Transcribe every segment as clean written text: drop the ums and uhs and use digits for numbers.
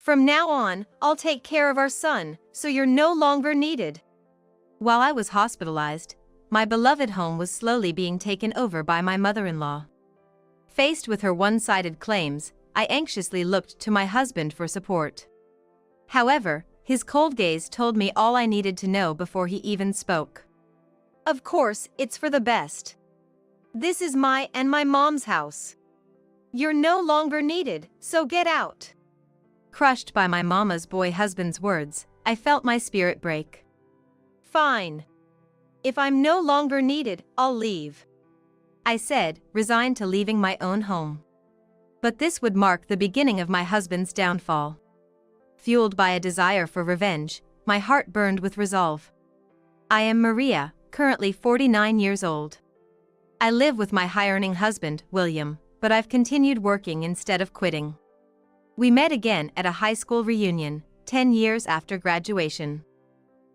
From now on, I'll take care of our son, so you're no longer needed." While I was hospitalized, my beloved home was slowly being taken over by my mother-in-law. Faced with her one-sided claims, I anxiously looked to my husband for support. However, his cold gaze told me all I needed to know before he even spoke. "Of course, it's for the best. This is my and my mom's house. You're no longer needed, so get out." Crushed by my mama's boy husband's words, I felt my spirit break. "Fine. If I'm no longer needed, I'll leave," I said, resigned to leaving my own home. But this would mark the beginning of my husband's downfall. Fueled by a desire for revenge, my heart burned with resolve. I am Maria, currently 49 years old. I live with my high-earning husband, William, but I've continued working instead of quitting. We met again at a high school reunion, 10 years after graduation.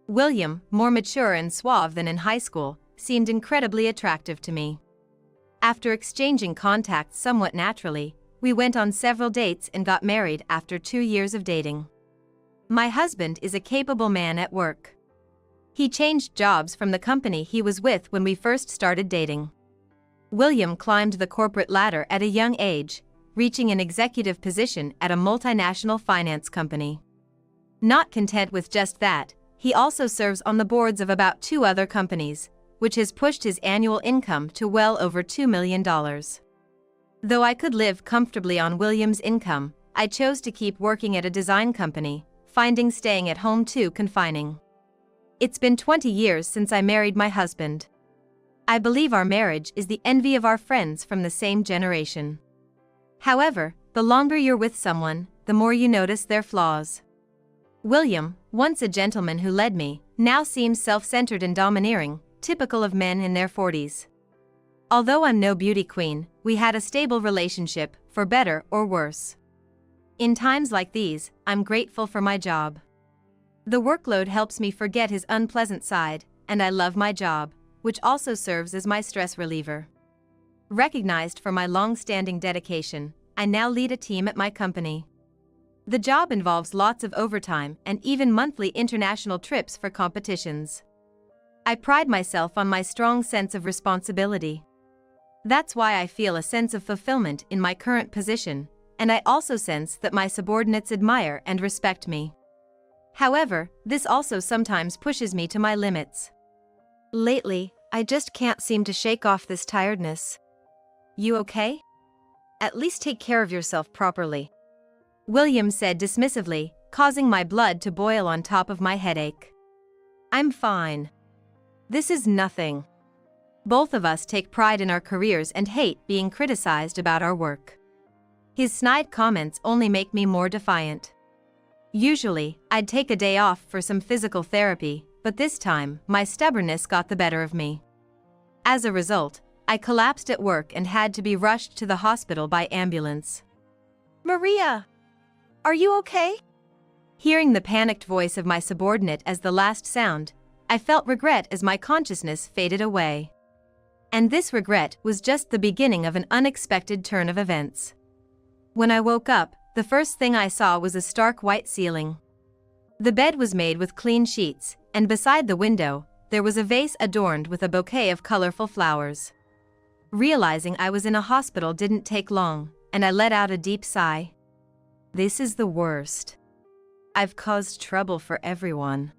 William, more mature and suave than in high school, seemed incredibly attractive to me. After exchanging contacts somewhat naturally, we went on several dates and got married after 2 years of dating. My husband is a capable man at work. He changed jobs from the company he was with when we first started dating. William climbed the corporate ladder at a young age, reaching an executive position at a multinational finance company. Not content with just that, he also serves on the boards of about 2 other companies, which has pushed his annual income to well over $2 million. Though I could live comfortably on William's income, I chose to keep working at a design company, finding staying at home too confining. It's been 20 years since I married my husband. I believe our marriage is the envy of our friends from the same generation. However, the longer you're with someone, the more you notice their flaws. William, once a gentleman who led me, now seems self-centered and domineering, typical of men in their 40s. Although I'm no beauty queen, we had a stable relationship, for better or worse. In times like these, I'm grateful for my job. The workload helps me forget his unpleasant side, and I love my job, which also serves as my stress reliever. Recognized for my long-standing dedication, I now lead a team at my company. The job involves lots of overtime and even monthly international trips for competitions. I pride myself on my strong sense of responsibility. That's why I feel a sense of fulfillment in my current position, and I also sense that my subordinates admire and respect me. However, this also sometimes pushes me to my limits. Lately, I just can't seem to shake off this tiredness. "You okay? At least take care of yourself properly," William said dismissively, causing my blood to boil on top of my headache. "I'm fine. This is nothing." Both of us take pride in our careers and hate being criticized about our work. His snide comments only make me more defiant. Usually, I'd take a day off for some physical therapy, but this time, my stubbornness got the better of me. As a result, I collapsed at work and had to be rushed to the hospital by ambulance. "Maria! Are you okay?" Hearing the panicked voice of my subordinate as the last sound, I felt regret as my consciousness faded away. And this regret was just the beginning of an unexpected turn of events. When I woke up, the first thing I saw was a stark white ceiling. The bed was made with clean sheets, and beside the window, there was a vase adorned with a bouquet of colorful flowers. Realizing I was in a hospital didn't take long, and I let out a deep sigh. This is the worst. I've caused trouble for everyone.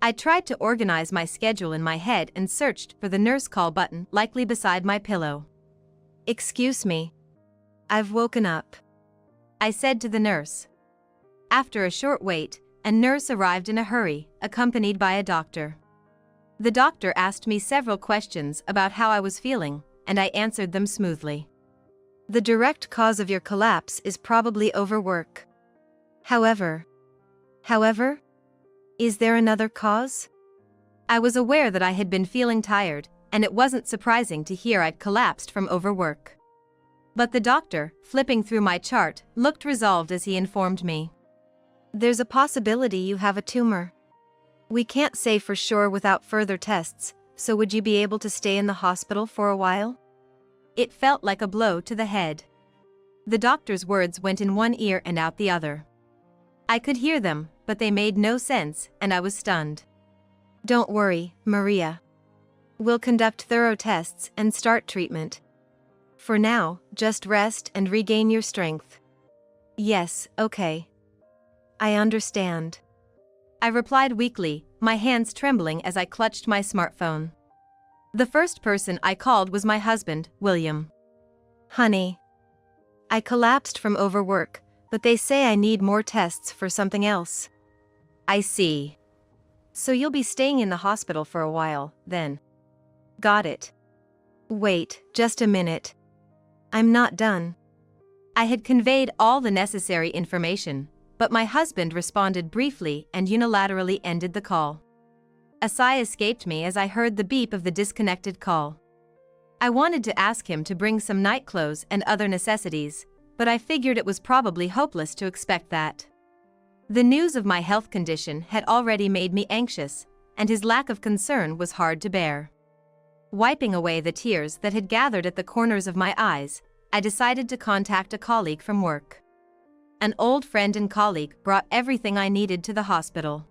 I tried to organize my schedule in my head and searched for the nurse call button likely beside my pillow. "Excuse me. I've woken up," I said to the nurse. After a short wait, a nurse arrived in a hurry, accompanied by a doctor. The doctor asked me several questions about how I was feeling, and I answered them smoothly. "The direct cause of your collapse is probably overwork. However, is there another cause?" I was aware that I had been feeling tired, and it wasn't surprising to hear I'd collapsed from overwork. But the doctor, flipping through my chart, looked resolved as he informed me. "There's a possibility you have a tumor. We can't say for sure without further tests, so would you be able to stay in the hospital for a while?" It felt like a blow to the head. The doctor's words went in one ear and out the other. I could hear them, but they made no sense, and I was stunned. "Don't worry, Maria. We'll conduct thorough tests and start treatment. For now, just rest and regain your strength." "Yes, okay. I understand." I replied weakly, my hands trembling as I clutched my smartphone. The first person I called was my husband, William. "Honey. I collapsed from overwork, but they say I need more tests for something else." "I see. So you'll be staying in the hospital for a while, then." "Got it. Wait, just a minute. I'm not done." I had conveyed all the necessary information, but my husband responded briefly and unilaterally ended the call. A sigh escaped me as I heard the beep of the disconnected call. I wanted to ask him to bring some night clothes and other necessities, but I figured it was probably hopeless to expect that. The news of my health condition had already made me anxious, and his lack of concern was hard to bear. Wiping away the tears that had gathered at the corners of my eyes, I decided to contact a colleague from work. An old friend and colleague brought everything I needed to the hospital.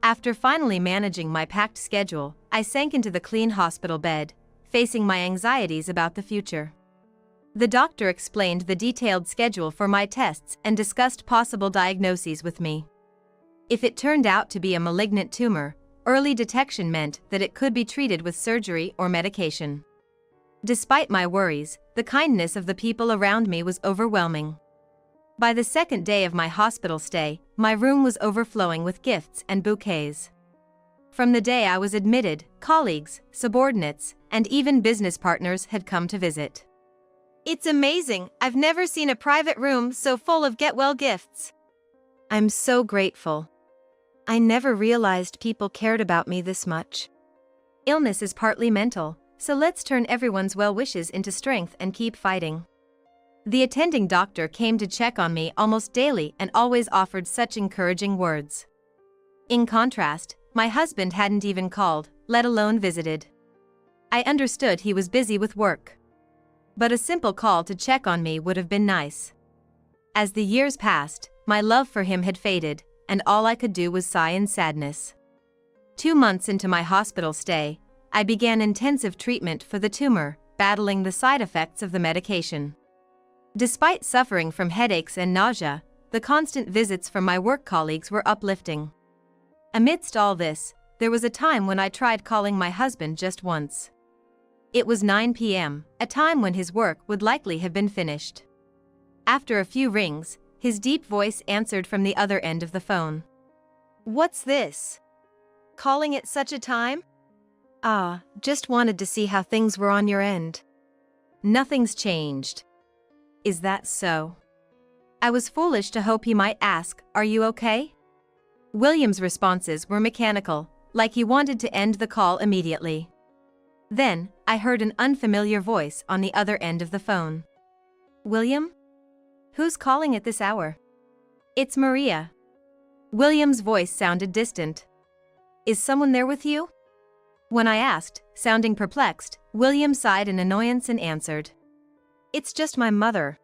After finally managing my packed schedule, I sank into the clean hospital bed, facing my anxieties about the future. The doctor explained the detailed schedule for my tests and discussed possible diagnoses with me. If it turned out to be a malignant tumor, early detection meant that it could be treated with surgery or medication. Despite my worries, the kindness of the people around me was overwhelming. By the second day of my hospital stay, my room was overflowing with gifts and bouquets. From the day I was admitted, colleagues, subordinates, and even business partners had come to visit. "It's amazing, I've never seen a private room so full of get-well gifts." "I'm so grateful. I never realized people cared about me this much." Illness is partly mental, so let's turn everyone's well wishes into strength and keep fighting. The attending doctor came to check on me almost daily and always offered such encouraging words. In contrast, my husband hadn't even called, let alone visited. I understood he was busy with work. But a simple call to check on me would have been nice. As the years passed, my love for him had faded, and all I could do was sigh in sadness. 2 months into my hospital stay, I began intensive treatment for the tumor, battling the side effects of the medication. Despite suffering from headaches and nausea, the constant visits from my work colleagues were uplifting. Amidst all this, there was a time when I tried calling my husband just once. It was 9 p.m., a time when his work would likely have been finished. After a few rings, his deep voice answered from the other end of the phone. "What's this? Calling at such a time?" Just wanted to see how things were on your end." "Nothing's changed." "Is that so?" I was foolish to hope he might ask, "Are you okay?" William's responses were mechanical, like he wanted to end the call immediately. Then, I heard an unfamiliar voice on the other end of the phone. "William? Who's calling at this hour?" "It's Maria." William's voice sounded distant. "Is someone there with you?" When I asked, sounding perplexed, William sighed in annoyance and answered, "It's just my mother.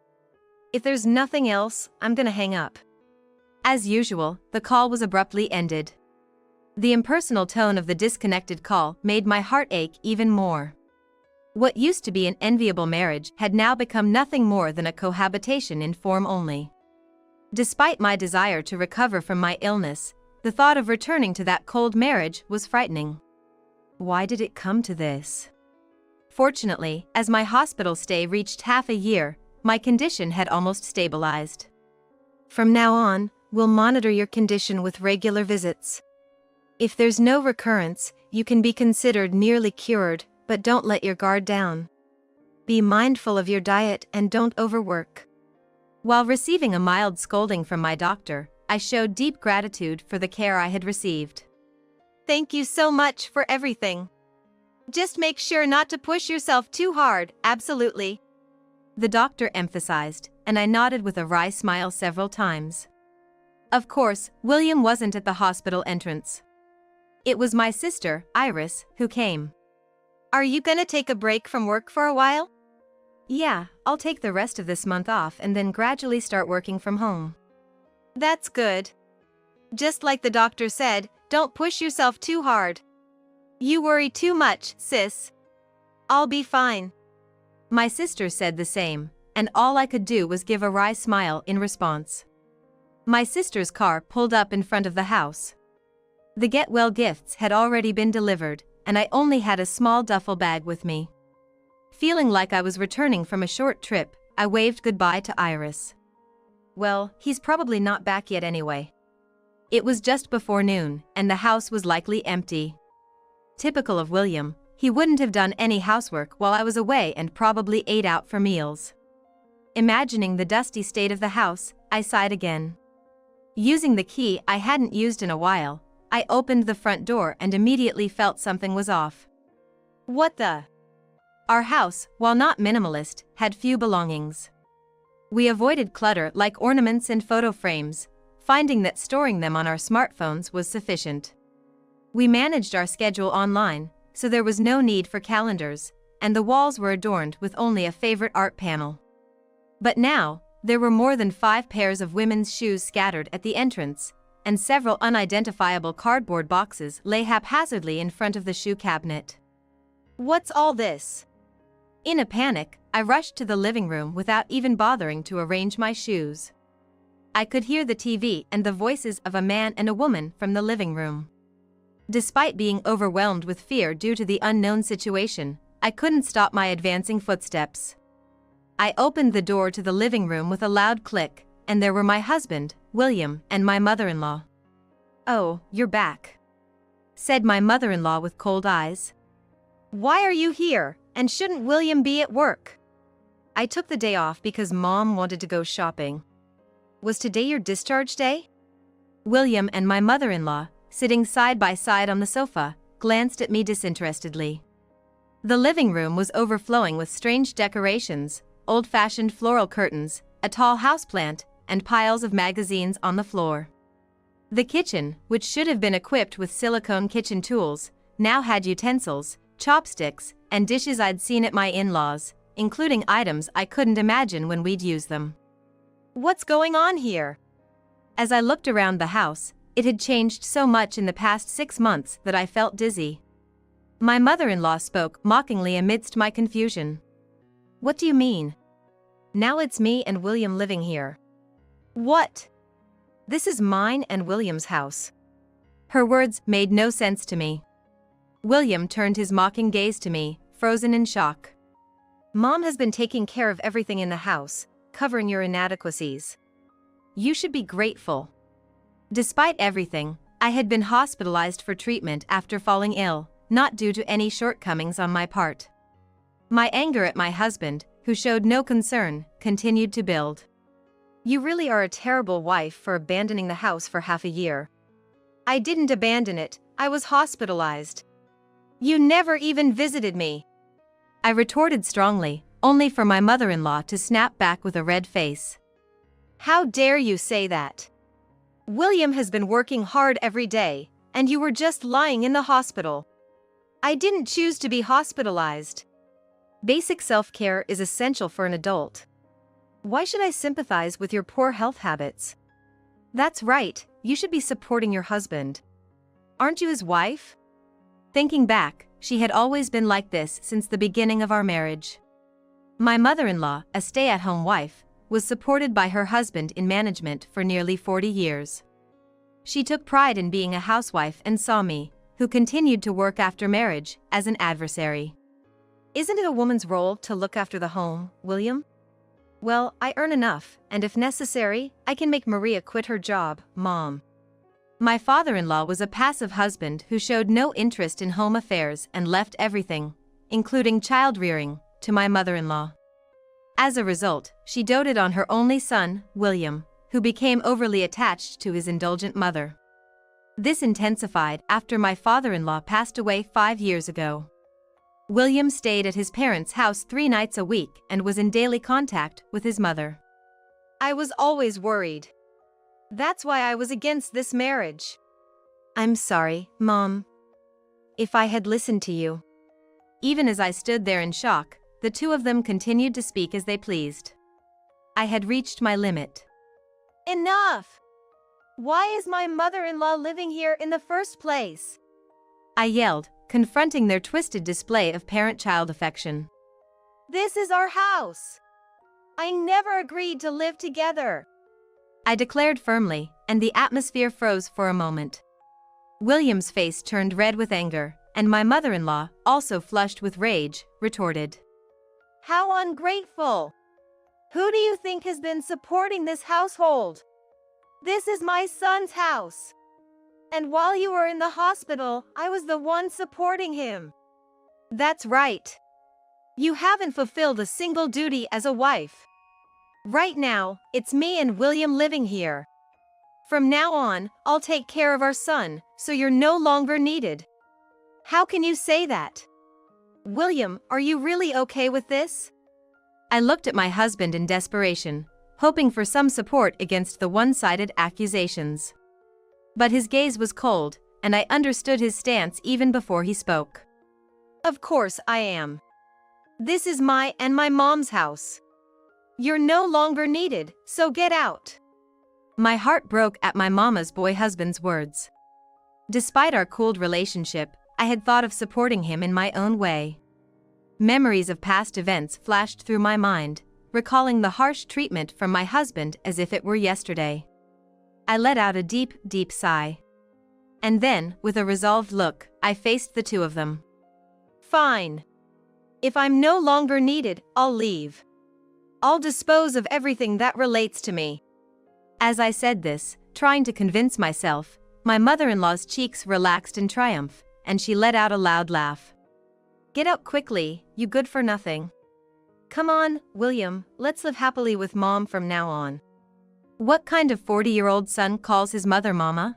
If there's nothing else, I'm gonna hang up." As usual, the call was abruptly ended. The impersonal tone of the disconnected call made my heart ache even more. What used to be an enviable marriage had now become nothing more than a cohabitation in form only. Despite my desire to recover from my illness, the thought of returning to that cold marriage was frightening. Why did it come to this? Fortunately, as my hospital stay reached half a year, my condition had almost stabilized. "From now on, we'll monitor your condition with regular visits. If there's no recurrence, you can be considered nearly cured, but don't let your guard down. Be mindful of your diet and don't overwork." While receiving a mild scolding from my doctor, I showed deep gratitude for the care I had received. "Thank you so much for everything. Just make sure not to push yourself too hard, absolutely," the doctor emphasized, and I nodded with a wry smile several times. Of course, William wasn't at the hospital entrance. It was my sister, Iris, who came. "Are you gonna take a break from work for a while?" "Yeah, I'll take the rest of this month off and then gradually start working from home." That's good. Just like the doctor said, don't push yourself too hard. You worry too much, sis. I'll be fine. My sister said the same, and all I could do was give a wry smile in response. My sister's car pulled up in front of the house. The get-well gifts had already been delivered, and I only had a small duffel bag with me. Feeling like I was returning from a short trip, I waved goodbye to Iris. Well, he's probably not back yet anyway. It was just before noon, and the house was likely empty. Typical of William, he wouldn't have done any housework while I was away and probably ate out for meals. Imagining the dusty state of the house, I sighed again. Using the key I hadn't used in a while, I opened the front door and immediately felt something was off. What the? Our house, while not minimalist, had few belongings. We avoided clutter like ornaments and photo frames, finding that storing them on our smartphones was sufficient. We managed our schedule online, so there was no need for calendars, and the walls were adorned with only a favorite art panel. But now, there were more than 5 pairs of women's shoes scattered at the entrance, and several unidentifiable cardboard boxes lay haphazardly in front of the shoe cabinet. What's all this? In a panic, I rushed to the living room without even bothering to arrange my shoes. I could hear the TV and the voices of a man and a woman from the living room. Despite being overwhelmed with fear due to the unknown situation, I couldn't stop my advancing footsteps. I opened the door to the living room with a loud click, and there were my husband, William, and my mother-in-law. "Oh, you're back," said my mother-in-law with cold eyes. "Why are you here, and shouldn't William be at work?" "I took the day off because Mom wanted to go shopping." "Was today your discharge day?" William and my mother-in-law, sitting side by side on the sofa, glanced at me disinterestedly. The living room was overflowing with strange decorations, old-fashioned floral curtains, a tall houseplant, and piles of magazines on the floor. The kitchen, which should have been equipped with silicone kitchen tools, now had utensils, chopsticks, and dishes I'd seen at my in-laws, including items I couldn't imagine when we'd use them. "What's going on here?" As I looked around the house, it had changed so much in the past 6 months that I felt dizzy. My mother-in-law spoke mockingly amidst my confusion. "What do you mean? Now it's me and William living here." "What? This is mine and William's house." Her words made no sense to me. William turned his mocking gaze to me, frozen in shock. "Mom has been taking care of everything in the house, covering your inadequacies. You should be grateful." Despite everything, I had been hospitalized for treatment after falling ill, not due to any shortcomings on my part. My anger at my husband, who showed no concern, continued to build. "You really are a terrible wife for abandoning the house for half a year." "I didn't abandon it, I was hospitalized. You never even visited me." I retorted strongly, only for my mother-in-law to snap back with a red face. "How dare you say that? William has been working hard every day, and you were just lying in the hospital. I didn't choose to be hospitalized. Basic self-care is essential for an adult. Why should I sympathize with your poor health habits?" "That's right, you should be supporting your husband. Aren't you his wife?" Thinking back, she had always been like this since the beginning of our marriage. My mother-in-law, a stay-at-home wife, was supported by her husband in management for nearly 40 years. She took pride in being a housewife and saw me, who continued to work after marriage, as an adversary. "Isn't it a woman's role to look after the home, William?" "Well, I earn enough, and if necessary, I can make Maria quit her job, Mom." My father-in-law was a passive husband who showed no interest in home affairs and left everything, including child-rearing, to my mother-in-law. As a result, she doted on her only son, William, who became overly attached to his indulgent mother. This intensified after my father-in-law passed away 5 years ago. William stayed at his parents' house 3 nights a week and was in daily contact with his mother. "I was always worried. That's why I was against this marriage." "I'm sorry, Mom. If I had listened to you." Even as I stood there in shock, the two of them continued to speak as they pleased. I had reached my limit. "Enough! Why is my mother-in-law living here in the first place? I yelled, confronting their twisted display of parent-child affection. This is our house. I never agreed to live together, I declared firmly, and the atmosphere froze for a moment. William's face turned red with anger, and my mother-in-law, also flushed with rage, retorted. How ungrateful! Who do you think has been supporting this household? This is my son's house. And while you were in the hospital, I was the one supporting him. That's right. You haven't fulfilled a single duty as a wife. Right now, it's me and William living here. From now on, I'll take care of our son, so you're no longer needed. How can you say that? William, are you really okay with this? I looked at my husband in desperation, hoping for some support against the one-sided accusations. But his gaze was cold, and I understood his stance even before he spoke. Of course I am. This is my and my mom's house. You're no longer needed, so get out. My heart broke at my mama's boy husband's words. Despite our cooled relationship, I had thought of supporting him in my own way. Memories of past events flashed through my mind, recalling the harsh treatment from my husband as if it were yesterday. I let out a deep, deep sigh. And then, with a resolved look, I faced the two of them. Fine. If I'm no longer needed, I'll leave. I'll dispose of everything that relates to me. As I said this, trying to convince myself, my mother-in-law's cheeks relaxed in triumph, and she let out a loud laugh. Get out quickly, you good-for-nothing. Come on, William, let's live happily with Mom from now on. What kind of 40-year-old son calls his mother Mama?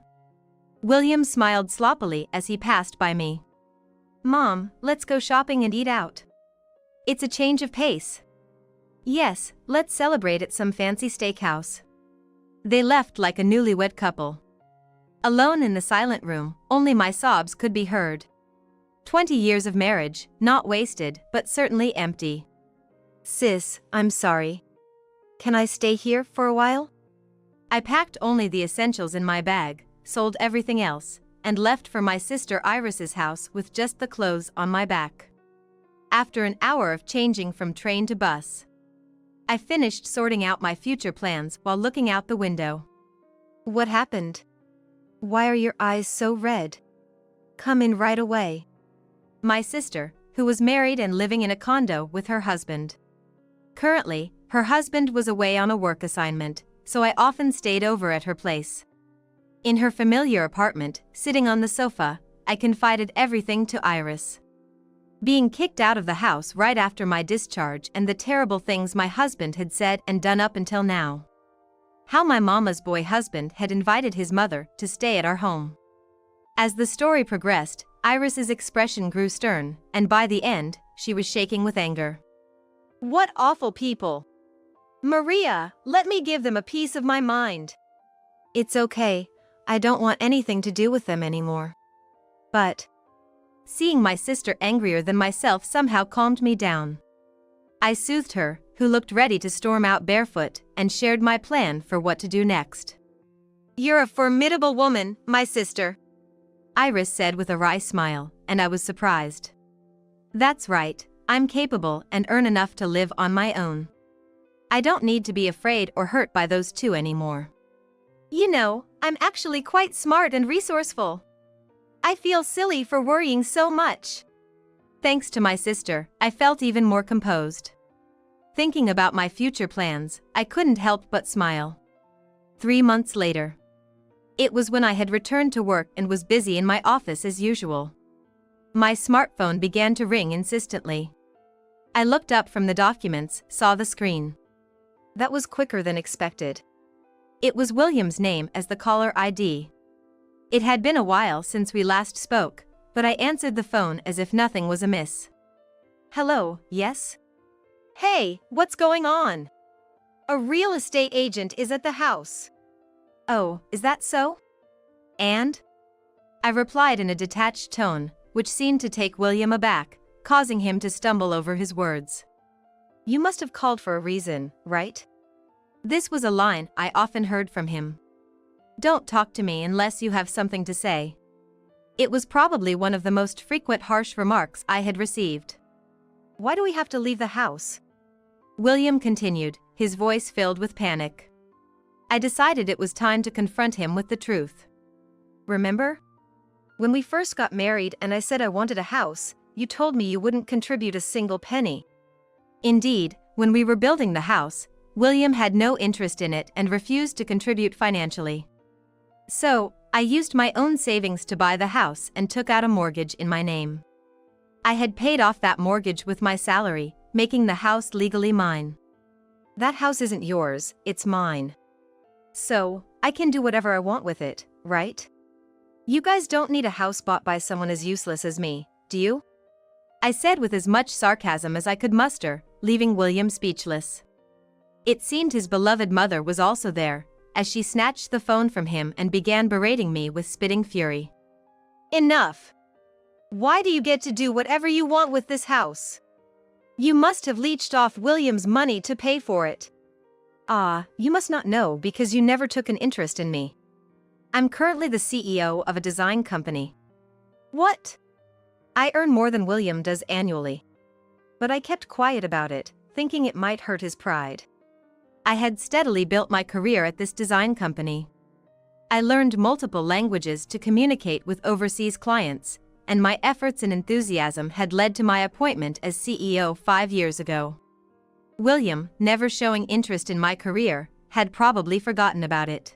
William smiled sloppily as he passed by me. Mom, let's go shopping and eat out. It's a change of pace. Yes, let's celebrate at some fancy steakhouse. They left like a newlywed couple. Alone in the silent room, only my sobs could be heard. 20 years of marriage, not wasted, but certainly empty. Sis, I'm sorry. Can I stay here for a while? I packed only the essentials in my bag, sold everything else, and left for my sister Iris's house with just the clothes on my back. After an hour of changing from train to bus, I finished sorting out my future plans while looking out the window. What happened? Why are your eyes so red? Come in right away. My sister, who was married and living in a condo with her husband. Currently, her husband was away on a work assignment, so I often stayed over at her place. In her familiar apartment, sitting on the sofa, I confided everything to Iris. Being kicked out of the house right after my discharge and the terrible things my husband had said and done up until now. How my mama's boy husband had invited his mother to stay at our home. As the story progressed, Iris's expression grew stern, and by the end, she was shaking with anger. What awful people! Maria, let me give them a piece of my mind. It's okay, I don't want anything to do with them anymore. But seeing my sister angrier than myself somehow calmed me down. I soothed her, who looked ready to storm out barefoot, and shared my plan for what to do next. You're a formidable woman, my sister, Iris said with a wry smile, and I was surprised. That's right, I'm capable and earn enough to live on my own. I don't need to be afraid or hurt by those two anymore. You know, I'm actually quite smart and resourceful. I feel silly for worrying so much. Thanks to my sister, I felt even more composed. Thinking about my future plans, I couldn't help but smile. 3 months later. It was when I had returned to work and was busy in my office as usual. My smartphone began to ring insistently. I looked up from the documents, saw the screen. That was quicker than expected. It was William's name as the caller ID. It had been a while since we last spoke, but I answered the phone as if nothing was amiss. Hello, yes? Hey, what's going on? A real estate agent is at the house. Oh, is that so? And? I replied in a detached tone, which seemed to take William aback, causing him to stumble over his words. You must have called for a reason, right? This was a line I often heard from him. Don't talk to me unless you have something to say. It was probably one of the most frequent harsh remarks I had received. Why do we have to leave the house? William continued, his voice filled with panic. I decided it was time to confront him with the truth. Remember? When we first got married and I said I wanted a house, you told me you wouldn't contribute a single penny. Indeed, when we were building the house, William had no interest in it and refused to contribute financially. So, I used my own savings to buy the house and took out a mortgage in my name. I had paid off that mortgage with my salary, making the house legally mine. That house isn't yours, it's mine. So, I can do whatever I want with it, right? You guys don't need a house bought by someone as useless as me, do you? I said with as much sarcasm as I could muster, leaving William speechless. It seemed his beloved mother was also there, as she snatched the phone from him and began berating me with spitting fury. Enough! Why do you get to do whatever you want with this house? You must have leached off William's money to pay for it. You must not know because you never took an interest in me. I'm currently the CEO of a design company. What? I earn more than William does annually. But I kept quiet about it, thinking it might hurt his pride. I had steadily built my career at this design company. I learned multiple languages to communicate with overseas clients, and my efforts and enthusiasm had led to my appointment as CEO 5 years ago. William, never showing interest in my career, had probably forgotten about it.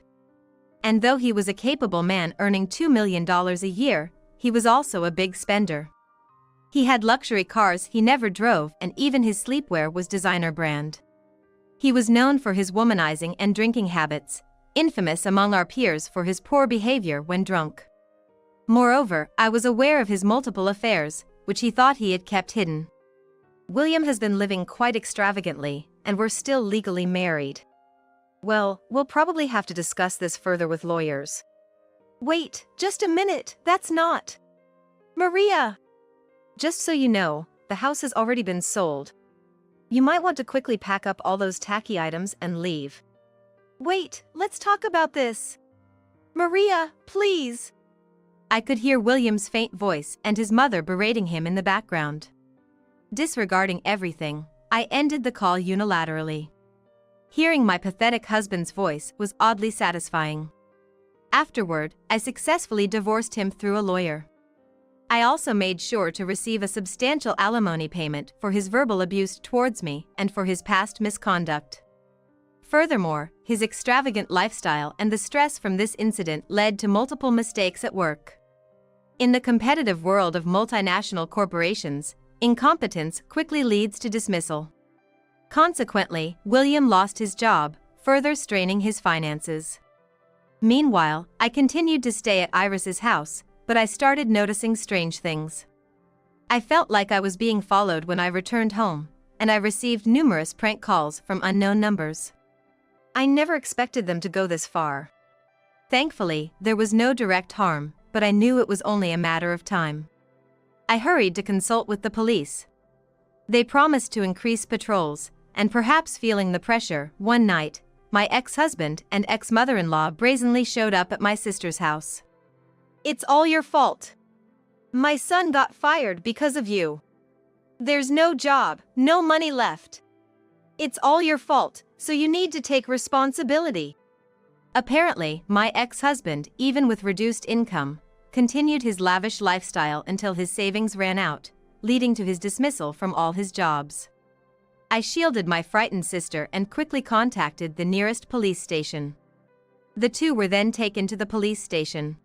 And though he was a capable man earning $2 million a year, he was also a big spender. He had luxury cars he never drove, and even his sleepwear was designer brand. He was known for his womanizing and drinking habits, infamous among our peers for his poor behavior when drunk. Moreover, I was aware of his multiple affairs, which he thought he had kept hidden. William has been living quite extravagantly, and we're still legally married. Well, we'll probably have to discuss this further with lawyers. Wait, just a minute, that's not... Maria! Just so you know, the house has already been sold. You might want to quickly pack up all those tacky items and leave. Wait, let's talk about this. Maria, please! I could hear William's faint voice and his mother berating him in the background. Disregarding everything, I ended the call unilaterally. Hearing my pathetic husband's voice was oddly satisfying. Afterward, I successfully divorced him through a lawyer. I also made sure to receive a substantial alimony payment for his verbal abuse towards me and for his past misconduct. Furthermore, his extravagant lifestyle and the stress from this incident led to multiple mistakes at work. In the competitive world of multinational corporations, incompetence quickly leads to dismissal. Consequently, William lost his job, further straining his finances. Meanwhile, I continued to stay at Iris's house, but I started noticing strange things. I felt like I was being followed when I returned home, and I received numerous prank calls from unknown numbers. I never expected them to go this far. Thankfully, there was no direct harm, but I knew it was only a matter of time. I hurried to consult with the police. They promised to increase patrols, and perhaps feeling the pressure, one night, my ex-husband and ex-mother-in-law brazenly showed up at my sister's house. It's all your fault. My son got fired because of you. There's no job, no money left. It's all your fault, so you need to take responsibility. Apparently, my ex-husband, even with reduced income, continued his lavish lifestyle until his savings ran out, leading to his dismissal from all his jobs. I shielded my frightened sister and quickly contacted the nearest police station. The two were then taken to the police station.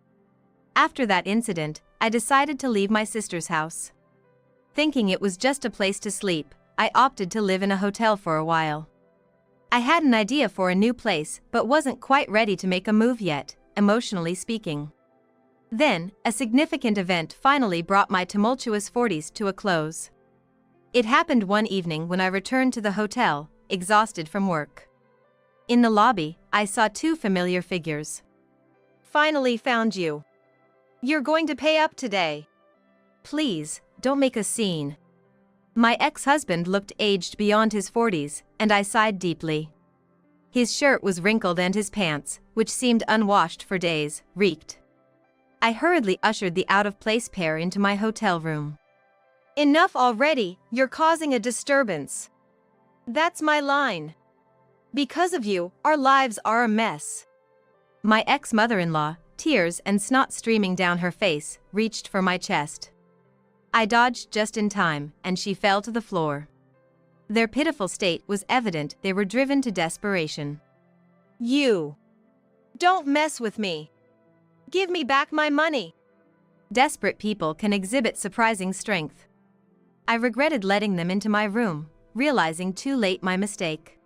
After that incident, I decided to leave my sister's house. Thinking it was just a place to sleep, I opted to live in a hotel for a while. I had an idea for a new place but wasn't quite ready to make a move yet, emotionally speaking. Then, a significant event finally brought my tumultuous 40s to a close. It happened one evening when I returned to the hotel, exhausted from work. In the lobby, I saw two familiar figures. Finally found you. You're going to pay up today. Please, don't make a scene. My ex-husband looked aged beyond his 40s, and I sighed deeply. His shirt was wrinkled and his pants, which seemed unwashed for days, reeked. I hurriedly ushered the out-of-place pair into my hotel room. "Enough already, you're causing a disturbance." That's my line. "Because of you, our lives are a mess." My ex-mother-in-law, tears and snot streaming down her face, reached for my chest. I dodged just in time, and she fell to the floor. Their pitiful state was evident. They were driven to desperation. "You! Don't mess with me! Give me back my money!" Desperate people can exhibit surprising strength. I regretted letting them into my room, realizing too late my mistake.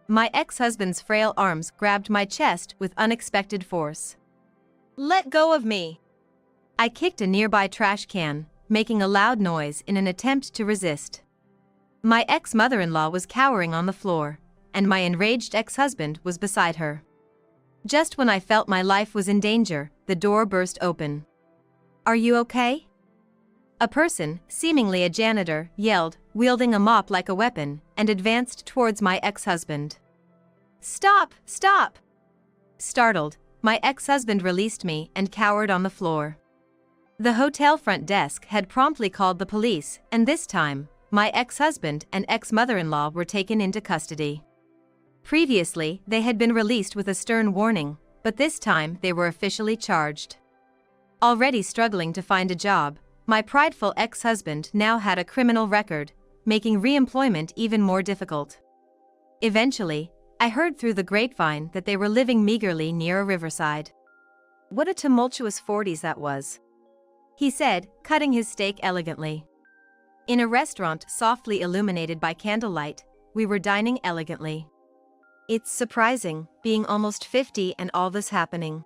My ex-husband's frail arms grabbed my chest with unexpected force. "Let go of me!" I kicked a nearby trash can, making a loud noise in an attempt to resist. My ex-mother-in-law was cowering on the floor, and my enraged ex-husband was beside her. Just when I felt my life was in danger, the door burst open. "Are you okay?" A person, seemingly a janitor, yelled, wielding a mop like a weapon, and advanced towards my ex-husband. "Stop! Stop!" Startled, my ex-husband released me and cowered on the floor. The hotel front desk had promptly called the police, and this time, my ex-husband and ex-mother-in-law were taken into custody. Previously, they had been released with a stern warning, but this time they were officially charged. Already struggling to find a job, my prideful ex-husband now had a criminal record, making re-employment even more difficult. Eventually, I heard through the grapevine that they were living meagerly near a riverside. "What a tumultuous 40s that was," he said, cutting his steak elegantly. In a restaurant softly illuminated by candlelight, we were dining elegantly. "It's surprising, being almost 50 and all this happening.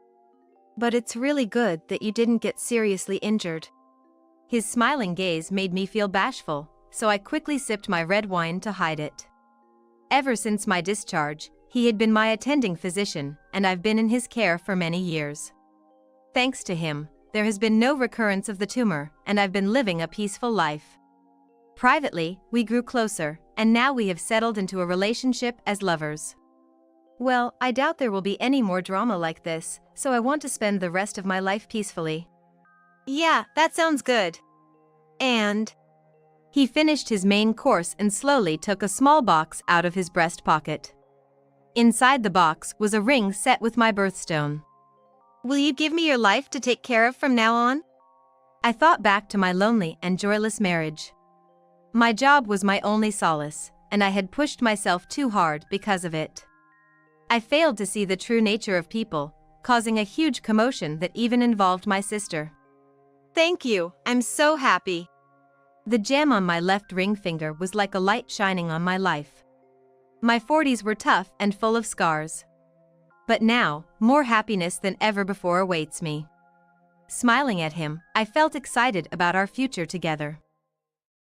But it's really good that you didn't get seriously injured." His smiling gaze made me feel bashful, so I quickly sipped my red wine to hide it. Ever since my discharge, he had been my attending physician, and I've been in his care for many years. Thanks to him, there has been no recurrence of the tumor, and I've been living a peaceful life. Privately, we grew closer, and now we have settled into a relationship as lovers. Well, I doubt there will be any more drama like this, so I want to spend the rest of my life peacefully. Yeah, that sounds good. And he finished his main course and slowly took a small box out of his breast pocket. Inside the box was a ring set with my birthstone. "Will you give me your life to take care of from now on?" I thought back to my lonely and joyless marriage. My job was my only solace, and I had pushed myself too hard because of it. I failed to see the true nature of people, causing a huge commotion that even involved my sister. "Thank you, I'm so happy." The gem on my left ring finger was like a light shining on my life. My 40s were tough and full of scars. But now, more happiness than ever before awaits me. Smiling at him, I felt excited about our future together.